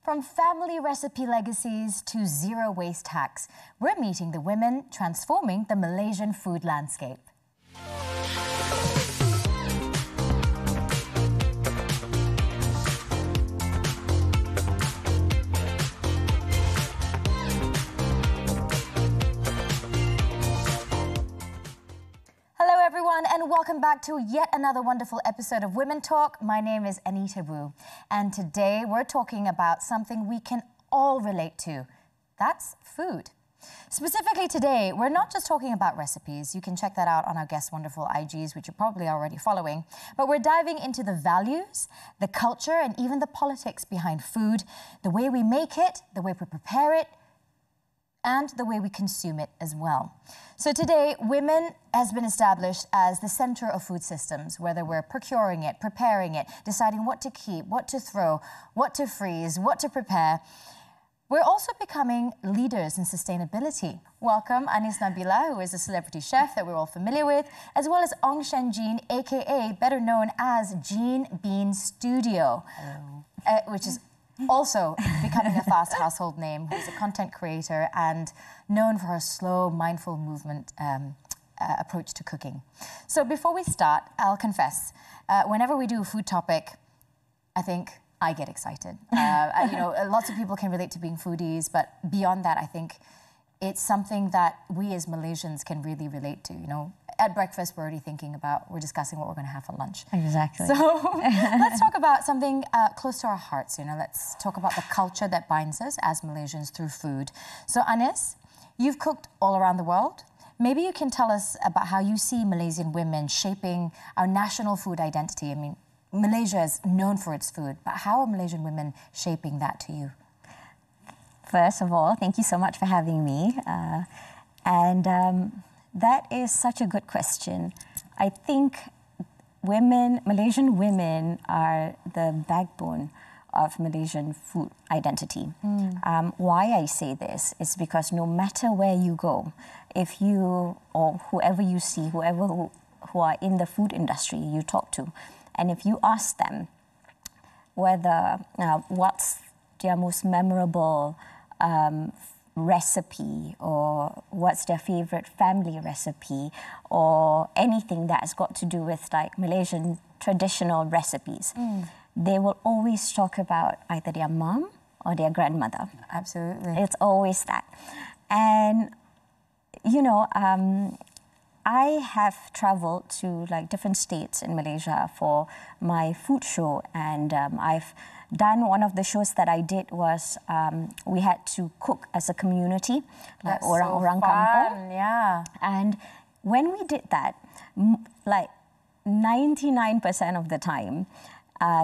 From family recipe legacies to zero waste hacks, we're meeting the women transforming the Malaysian food landscape. Everyone, and welcome back to yet another wonderful episode of Women Talk. My name is Anita Woo, and today we're talking about something we can all relate to. That's food. Specifically today, we're not just talking about recipes. You can check that out on our guests' wonderful IGs, which you're probably already following. But we're diving into the values, the culture, and even the politics behind food, the way we make it, the way we prepare it, and the way we consume it as well. So today, women has been established as the center of food systems, whether we're procuring it, preparing it, deciding what to keep, what to throw, what to freeze, what to prepare. We're also becoming leaders in sustainability. Welcome Anis Nabila, who is a celebrity chef that we're all familiar with, as well as Ong Shen Jean, aka better known as Jean Bean Studio, which is also becoming a fast household name, who's a content creator and known for her slow, mindful movement approach to cooking. So before we start, I'll confess, whenever we do a food topic, I think I get excited. You know, lots of people can relate to being foodies, but beyond that, I think it's something that we as Malaysians can really relate to, you know. At breakfast, we're discussing what we're going to have for lunch. Exactly. So let's talk about something close to our hearts, you know. Let's talk about the culture that binds us as Malaysians through food. So Anis, you've cooked all around the world. Maybe you can tell us about how you see Malaysian women shaping our national food identity. I mean, Malaysia is known for its food, but how are Malaysian women shaping that to you? First of all, thank you so much for having me. That is such a good question. I think Malaysian women are the backbone of Malaysian food identity. Why I say this is because no matter where you go, if you or whoever you see, who are in the food industry you talk to, and if you ask them whether what's their most memorable recipe or what's their favorite family recipe or anything that's got to do with like Malaysian traditional recipes, they will always talk about either their mom or their grandmother. Absolutely. It's always that. And, you know, I have traveled to like different states in Malaysia for my food show, and I've done one of the shows that I did was we had to cook as a community, like orang-orang kampung. Yeah. And when we did that, like 99% of the time,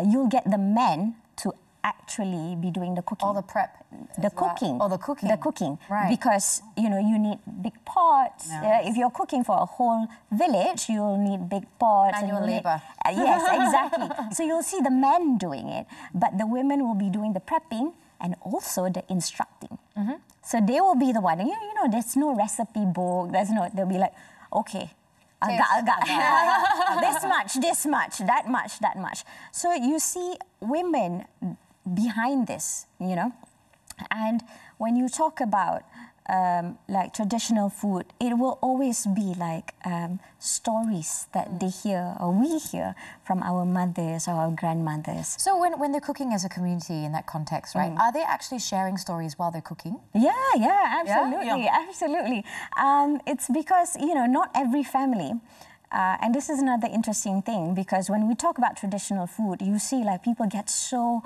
you'll get the men to actually be doing the cooking. All the prep. The cooking. Oh, the cooking. The cooking. Right. Because, you know, you need big pots. Nice. If you're cooking for a whole village, you'll need big pots. Manual labour. Yes, exactly. So you'll see the men doing it, but the women will be doing the prepping and also the instructing. So they will be the one. And you know, there's no recipe book. They'll be like, okay, agak. this much, that much. So you see women behind this, you know. And when you talk about like traditional food, it will always be like stories that they hear or we hear from our mothers or our grandmothers. So when they're cooking as a community in that context, right, are they actually sharing stories while they're cooking? Yeah, absolutely. It's because, you know, not every family, and this is another interesting thing, because when we talk about traditional food, you see like people get so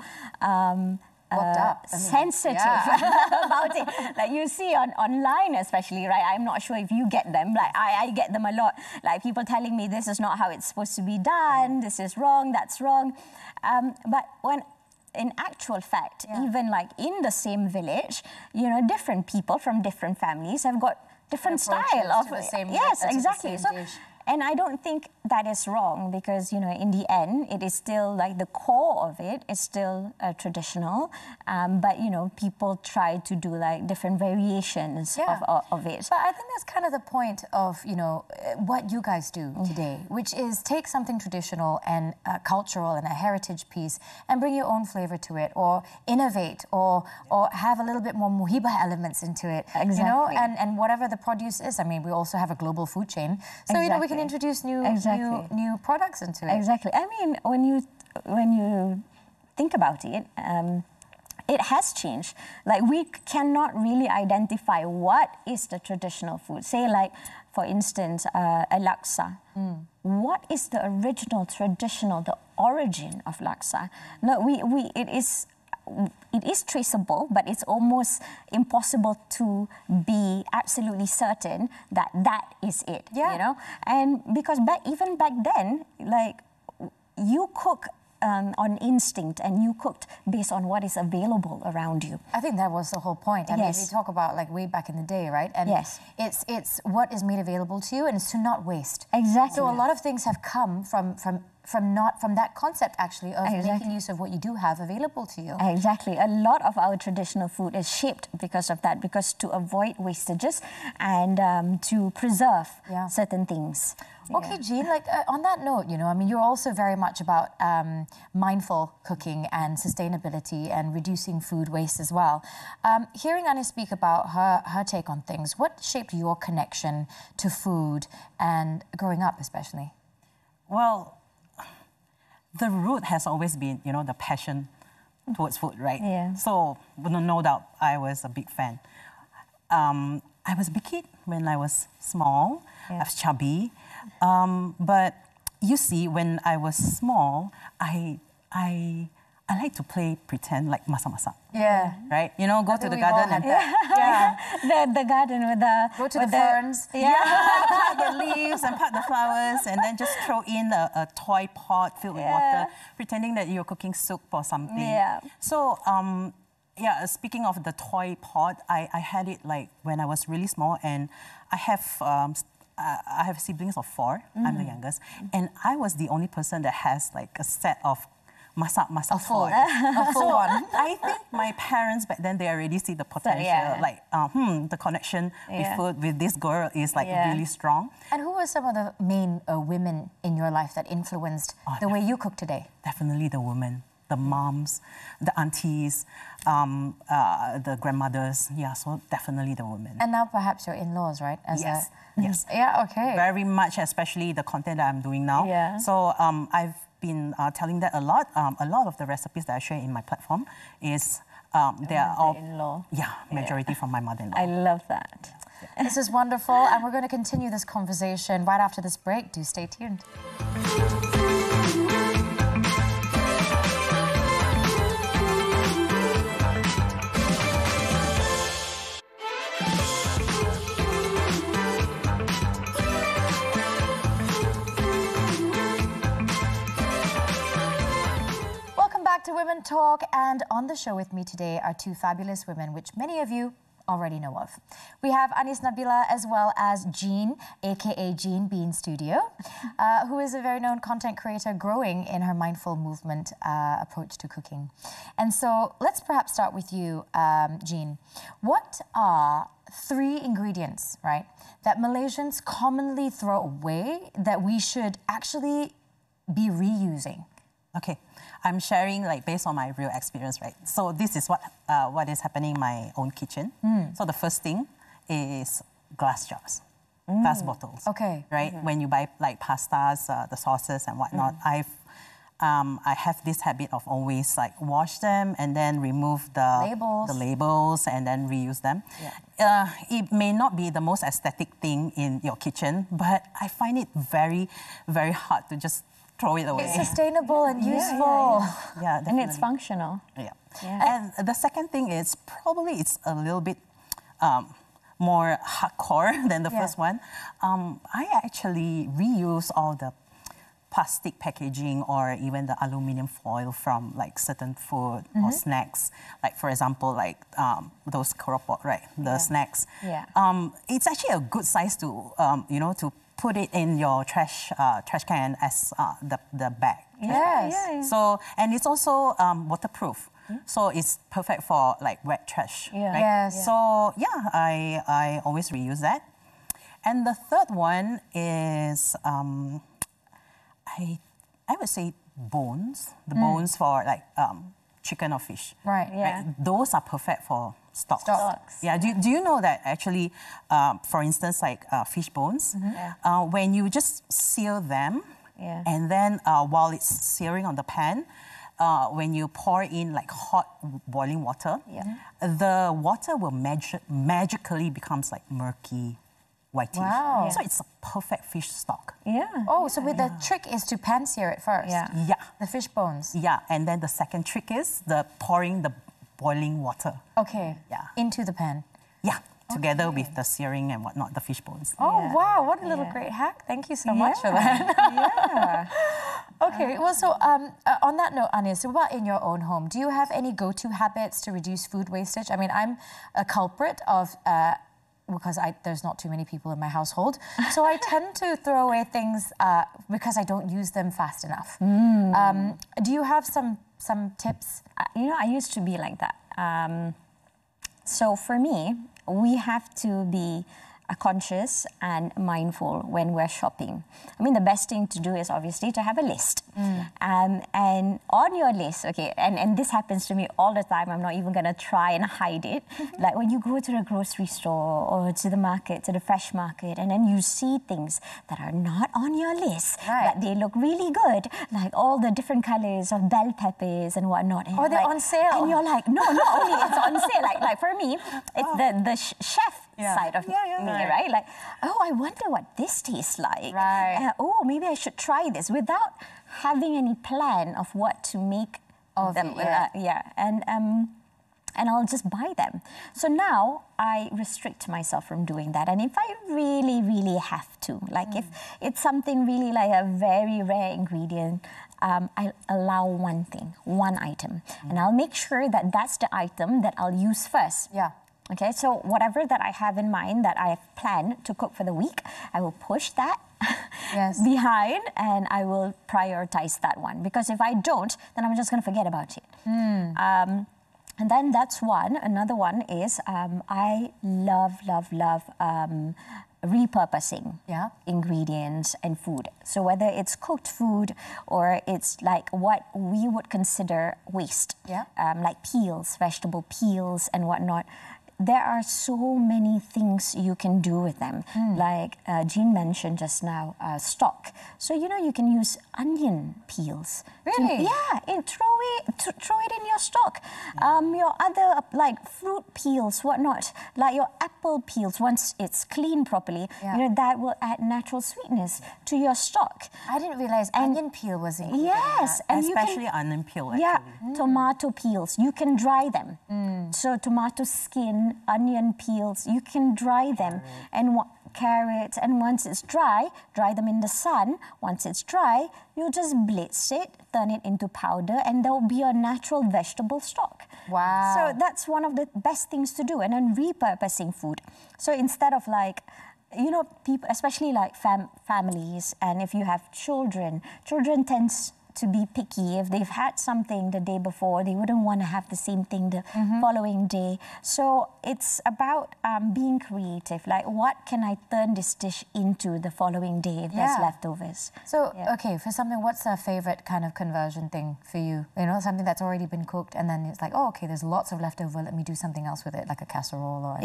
sensitive about it. Like you see online especially, right? I'm not sure if you get them. Like I get them a lot. Like people telling me this is not how it's supposed to be done, this is wrong, that's wrong. But when in actual fact, even like in the same village, you know, different people from different families have got different style of the same, yes, exactly. So And I don't think that is wrong because, you know, in the end, it is still like the core of it is still traditional. But, you know, people try to do like different variations of it. But I think that's kind of the point of, you know, what you guys do today, which is take something traditional and cultural and a heritage piece and bring your own flavor to it, or innovate, or have a little bit more muhibah elements into it. Exactly. You know, and whatever the produce is. I mean, we also have a global food chain, so you know we can introduce new products into it. Exactly. I mean, when you think about it, it has changed. Like, we cannot really identify what is the traditional food. Say, like, for instance, a laksa. What is the original traditional, the origin of laksa? No, it is traceable, but it's almost impossible to be absolutely certain that that is it. You know, and because even back then, like, you cook on instinct, and you cooked based on what is available around you. I think that was the whole point. I mean, we talk about like way back in the day, right? And it's what is made available to you, and it's to not waste. Exactly. So a lot of things have come from that concept, actually, of making use of what you do have available to you. Exactly. A lot of our traditional food is shaped because of that, because to avoid wastages and to preserve certain things. Okay, Jean, like on that note, you know, I mean, you're also very much about mindful cooking and sustainability and reducing food waste as well. Hearing Annie speak about her take on things, what shaped your connection to food and growing up especially? Well, the root has always been, you know, the passion towards food, right? Yeah. So, no doubt, I was a big fan. I was a big kid when I was small. I was chubby. But you see, when I was small, I like to pretend like masak-masak. Yeah. Right? You know, go to the garden and... The garden with the... Go to the ferns. Cut the leaves and cut the flowers, and then just throw in a toy pot filled with water, pretending that you're cooking soup or something. Yeah. So, speaking of the toy pot, I had it like when I was really small, and I have siblings of 4. I'm the youngest, and I was the only person that has like a set of masak toys. A full one. I think my parents back then, they already see the potential, like the connection with food with this girl is like really strong. And who were some of the main women in your life that influenced the way you cook today? Definitely the women. The moms, the aunties, the grandmothers. Yeah, so definitely the women. And now perhaps your in-laws, right? Yes. Yeah, okay. Very much, especially the content that I'm doing now. Yeah. So I've been telling that a lot. A lot of the recipes that I share in my platform is they are all mother-in-law. Majority from my mother-in-law. I love that. This is wonderful, and we're going to continue this conversation right after this break. Do stay tuned. To Women Talk, and on the show with me today are 2 fabulous women, which many of you already know of. We have Anis Nabila as well as Jean, aka Jean B in studio, who is a very known content creator growing in her mindful movement approach to cooking. And so let's perhaps start with you, Jean. What are 3 ingredients, right, that Malaysians commonly throw away that we should actually be reusing? Okay, I'm sharing like based on my real experience, right? So this is what is happening in my own kitchen. So the first thing is glass jars, glass bottles. Okay. Right? When you buy like pastas, the sauces and whatnot, I have this habit of always like wash them and then remove the labels and then reuse them. It may not be the most aesthetic thing in your kitchen, but I find it very, very hard to just throw it away. It's sustainable and useful. Yeah, and it's functional. And the second thing is probably it's a little bit more hardcore than the first one. I actually reuse all the plastic packaging or even the aluminum foil from like certain food or snacks. Like for example, like those keropok, right? The snacks. It's actually a good size to, you know, to put it in your trash can as the bag. Yes. So, and it's also waterproof. So it's perfect for like wet trash. Right? Yes. So yeah, I always reuse that. And the third one is I would say bones. The bones for like chicken or fish. Right. Yeah. Those are perfect for stocks. Stocks. Do you know that actually, for instance, like fish bones, when you just sear them, and then while it's searing on the pan, when you pour in like hot boiling water, the water will magically becomes like murky, whitish. Wow. So it's a perfect fish stock. Yeah. Oh, so the trick is to pan sear it first. Yeah. The fish bones. Yeah, and then the second trick is the pouring the boiling water. Okay. Yeah. Into the pan. Yeah, together with the searing and whatnot, the fish bones. Oh, wow, what a little great hack. Thank you so much for that. Okay, well, so on that note, Anya, so what about in your own home? Do you have any go-to habits to reduce food wastage? I mean, I'm a culprit of... because there's not too many people in my household. So I tend to throw away things because I don't use them fast enough. Do you have some tips? You know, I used to be like that. So for me, we have to be conscious and mindful when we're shopping. I mean, the best thing to do is obviously to have a list. And on your list, okay, and this happens to me all the time, I'm not even going to try and hide it. Like when you go to the grocery store or to the market, to the fresh market, and then you see things that are not on your list, but they look really good, like all the different colors of bell peppers and whatnot. And they're on sale. And you're like, no, not only it's on sale, like for me, it's the chef side of me, right? Like, oh, I wonder what this tastes like. Right. Oh, maybe I should try this without having any plan of what to make of them. And I'll just buy them. So now I restrict myself from doing that. And if I really, really have to, like if it's something really like a very rare ingredient, I allow one item. And I'll make sure that that's the item that I'll use first. Yeah. Okay, so whatever that I have in mind that I've planned to cook for the week, I will push that behind and I will prioritize that one. Because if I don't, then I'm just going to forget about it. And then that's one. Another one is I love repurposing ingredients and food. So whether it's cooked food or it's like what we would consider waste, like peels, vegetable peels and whatnot, there are so many things you can do with them. Like Jean mentioned just now, stock. So, you know, you can use onion peels. Really? And throw it in your stock. Your other, like, fruit peels, whatnot. Like your apple peels, once it's cleaned properly, you know, that will add natural sweetness to your stock. I didn't realize onion peel was included. Yes. And especially onion peel, actually. Yeah, tomato peels. You can dry them. So tomato skin, onion peels, you can dry them. And carrots, and once it's dry them in the sun. Once it's dry, you just blitz it, turn it into powder, and there'll be a natural vegetable stock. Wow. So that's one of the best things to do. And then repurposing food. So instead of like, you know, people, especially like families, and if you have children tends to be picky. If they've had something the day before, they wouldn't want to have the same thing the following day. So it's about being creative. Like, what can I turn this dish into the following day if there's leftovers? So, okay, for something, what's a favorite kind of conversion thing for you? You know, something that's already been cooked and then it's like, oh, okay, there's lots of leftover, let me do something else with it, like a casserole or...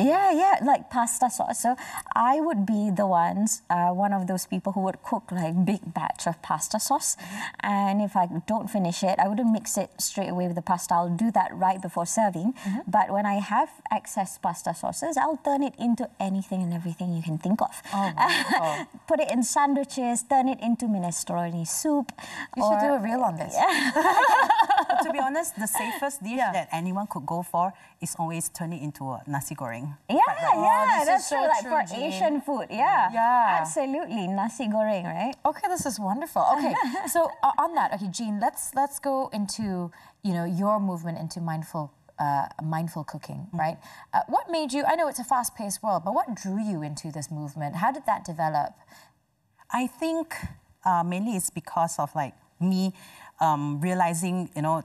like pasta sauce. So I would be the one of those people who would cook like big batch of pasta sauce. And if I don't finish it, I wouldn't mix it straight away with the pasta. I'll do that right before serving. But when I have excess pasta sauces, I'll turn it into anything and everything you can think of. Put it in sandwiches, turn it into minestrone soup. You should do a reel on this. But to be honest, the safest dish that anyone could go for is always turn it into a nasi goreng. That's true. Like for Jean. Asian food, absolutely, nasi goreng, right? Okay, this is wonderful. Okay, so on that, okay, Jean, let's go into your movement into mindful cooking, right? What made you? I know it's a fast-paced world, but what drew you into this movement? How did that develop? I think mainly it's because of like me realizing, you know,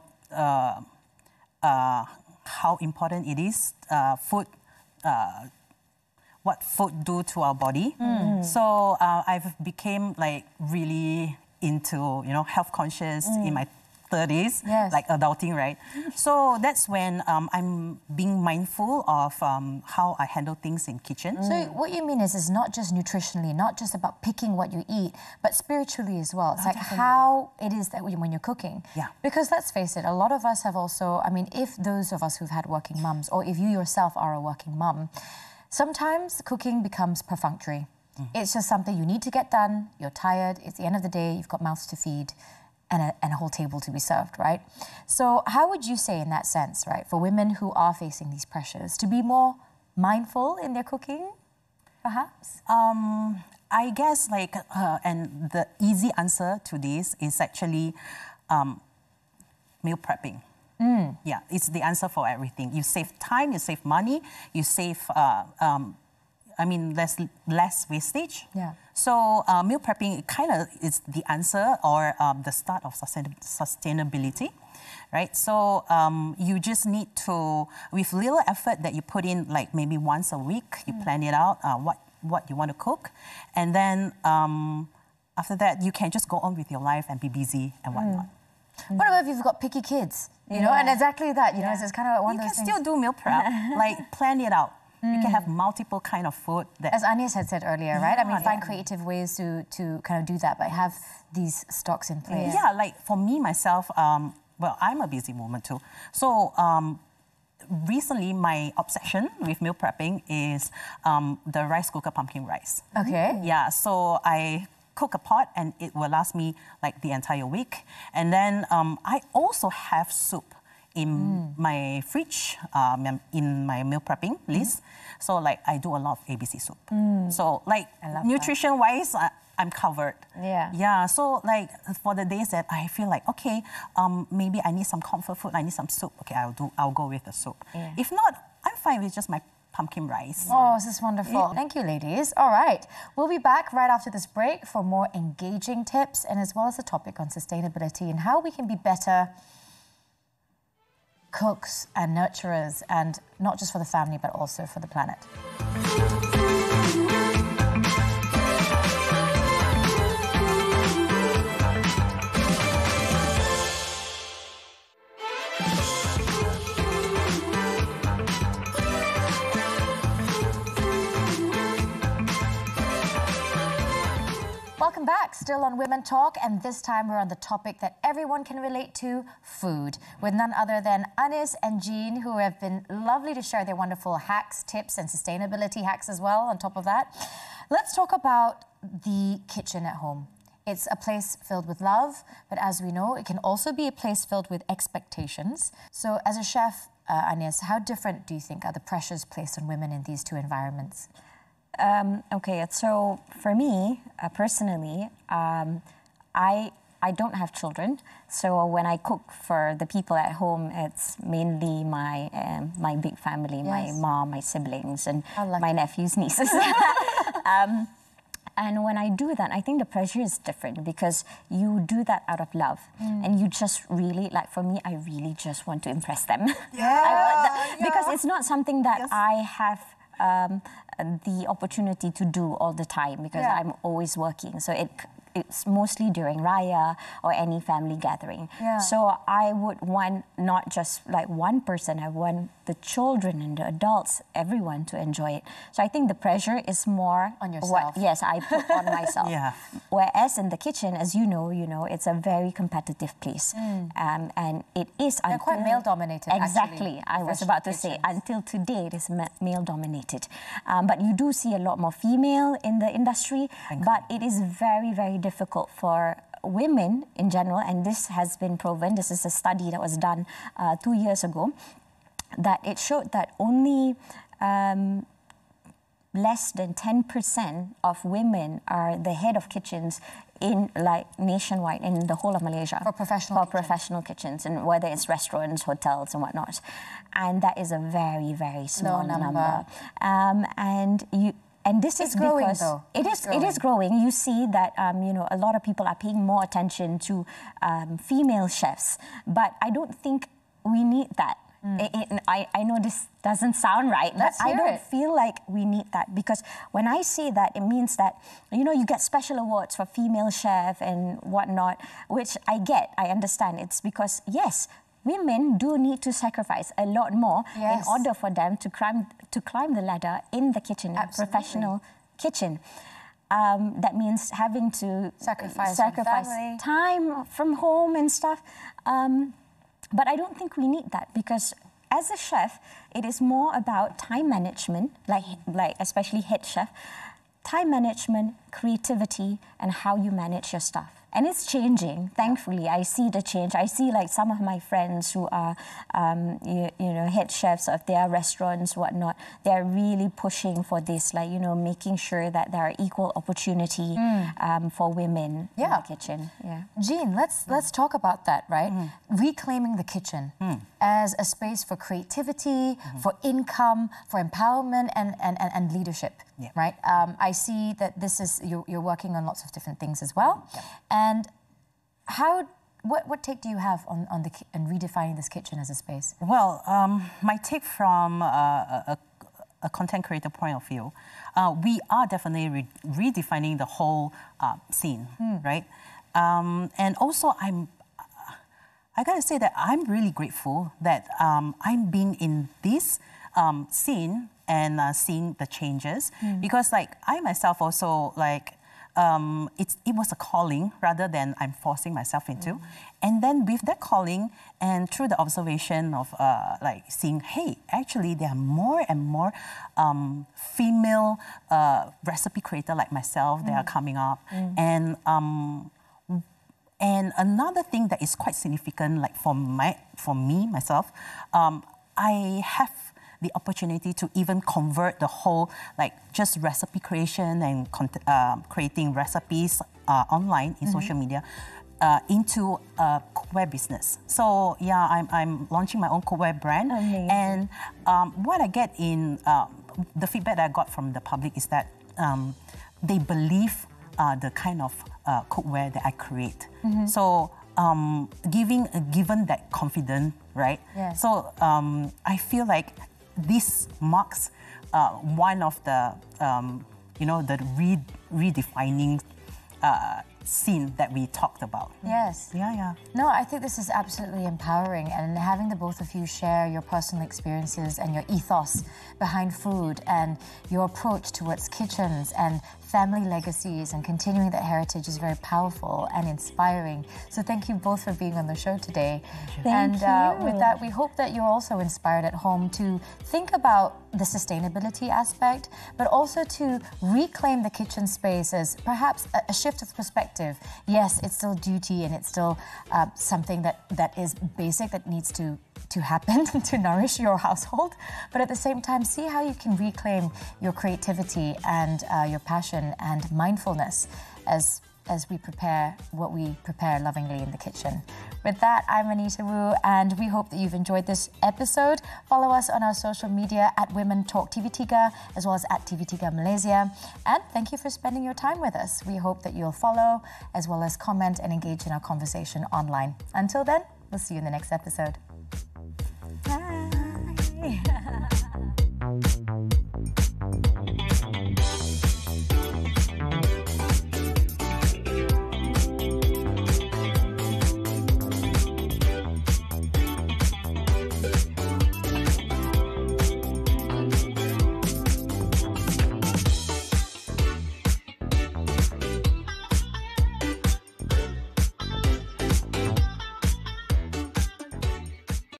how important it is, food, what food do to our body. So I've became like really into, you know, health conscious in my 30s, like adulting, right? So that's when I'm being mindful of how I handle things in kitchen. So what you mean is not just nutritionally, not just about picking what you eat, but spiritually as well. It's like how it is that when you're cooking. Yeah. Because let's face it, a lot of us have also, I mean, if those of us who've had working mums, or if you yourself are a working mum, sometimes cooking becomes perfunctory. It's just something you need to get done, you're tired, it's the end of the day, you've got mouths to feed, and a whole table to be served, right? So how would you say in that sense, right, for women who are facing these pressures, to be more mindful in their cooking, perhaps? I guess like, and the easy answer to this is actually meal prepping. Yeah, it's the answer for everything. You save time, you save money, you save, I mean, less wastage. Yeah. So meal prepping kind of is the answer or the start of sustainability, right? So you just need to, with little effort that you put in, like maybe once a week, you plan it out, what you want to cook. And then after that, you can just go on with your life and be busy and whatnot. What about if you've got picky kids? You know, and exactly that, you know, it's kind of one of those things. You can still do meal prep, like plan it out. You can have multiple kind of food. As Anies had said earlier, right? I mean, find creative ways to kind of do that, but have these stocks in place. Yeah, like for me, myself, well, I'm a busy woman too. So recently, my obsession with meal prepping is the rice cooker pumpkin rice. Okay. Yeah, so I cook a pot and it will last me like the entire week. And then I also have soup in my fridge, in my meal prepping list. So like I do a lot of ABC soup. So like nutrition-wise, I'm covered. Yeah, so like for the days that I feel like, okay, maybe I need some comfort food, I need some soup, okay, I'll go with the soup. If not, I'm fine with just my pumpkin rice. Oh, this is wonderful. Thank you, ladies. All right, we'll be back right after this break for more engaging tips and as well as a topic on sustainability and how we can be better cooks and nurturers, and not just for the family, but also for the planet. Welcome back, still on Women Talk, and this time we're on the topic that everyone can relate to, food, with none other than Anies and Jean, who have been lovely to share their wonderful hacks, tips, and sustainability hacks as well, on top of that. Let's talk about the kitchen at home. It's a place filled with love, but as we know, it can also be a place filled with expectations. So as a chef, Anies, how different do you think are the pressures placed on women in these two environments? Okay, so for me, personally, I don't have children. So when I cook for the people at home, it's mainly my big family, my mom, my siblings, and my nephews, nieces. And when I do that, I think the pressure is different because you do that out of love. And you just really, like for me, I really just want to impress them. Because it's not something that I have the opportunity to do all the time because I'm always working. So it's mostly during Raya or any family gathering. So I would want not just like one person, I want the children and the adults, everyone to enjoy it. So I think the pressure is more on yourself. Yes, I put on myself. Whereas in the kitchen, as you know, it's a very competitive place. And it is... They're quite male-dominated, exactly. Actually, I was about to say, until today, it is male-dominated. But you do see a lot more female in the industry, but it is very, very difficult for women in general, and this has been proven. This is a study that was done 2 years ago, that it showed that only less than 10% of women are the head of kitchens in like nationwide in the whole of Malaysia for professional kitchens, and whether it's restaurants, hotels, and whatnot, and that is a very, very small number. And And this is growing, because though. It is growing. You see that a lot of people are paying more attention to female chefs, but I don't think we need that. I know this doesn't sound right, but I don't feel like we need that, because when I say that, it means that you get special awards for female chef and whatnot, which I understand. It's because yes, women do need to sacrifice a lot more in order for them to climb the ladder in the kitchen, a professional kitchen. That means having to sacrifice time from home and stuff. But I don't think we need that, because as a chef, it is more about time management, like especially head chef, time management, creativity, and how you manage your stuff. And it's changing, thankfully. I see the change. I see like some of my friends who are, head chefs of their restaurants, whatnot. They're really pushing for this, like, making sure that there are equal opportunity for women in the kitchen. Yeah. Jean, let's talk about that, right? Reclaiming the kitchen as a space for creativity, for income, for empowerment, and leadership, right? I see that this is you're working on lots of different things as well. And what take do you have on redefining this kitchen as a space? Well, my take from a content creator point of view, we are definitely redefining the whole scene, right? And also, I gotta say that I'm really grateful that I'm being in this scene and seeing the changes, because like I myself also like. It was a calling rather than I'm forcing myself into. And then with that calling and through the observation of like seeing, hey, actually there are more and more female recipe creators like myself that are coming up. And another thing that is quite significant, like for me myself, I have the opportunity to even convert the whole, like just recipe creation and creating recipes online in social media into a cookware business. So yeah, I'm launching my own cookware brand. Amazing. And what I get in the feedback that I got from the public is that they believe the kind of cookware that I create. So given that confidence, right? Yes. So I feel like this marks one of the, the redefining scene that we talked about. Yes. Yeah. No, I think this is absolutely empowering, and having the both of you share your personal experiences and your ethos behind food and your approach towards kitchens and family legacies and continuing that heritage is very powerful and inspiring. So thank you both for being on the show today. Thank you. With that, we hope that you're also inspired at home to think about the sustainability aspect, but also to reclaim the kitchen space as perhaps a shift of perspective. Yes, it's still duty and it's still something that is basic, that needs to happen to nourish your household, but at the same time, see how you can reclaim your creativity and your passion and mindfulness as we prepare what we prepare lovingly in the kitchen. With that, I'm Anita Woo, and we hope that you've enjoyed this episode. Follow us on our social media at Women Talk TV3, as well as at TV3 Malaysia. And thank you for spending your time with us. We hope that you'll follow, as well as comment and engage in our conversation online. Until then, we'll see you in the next episode.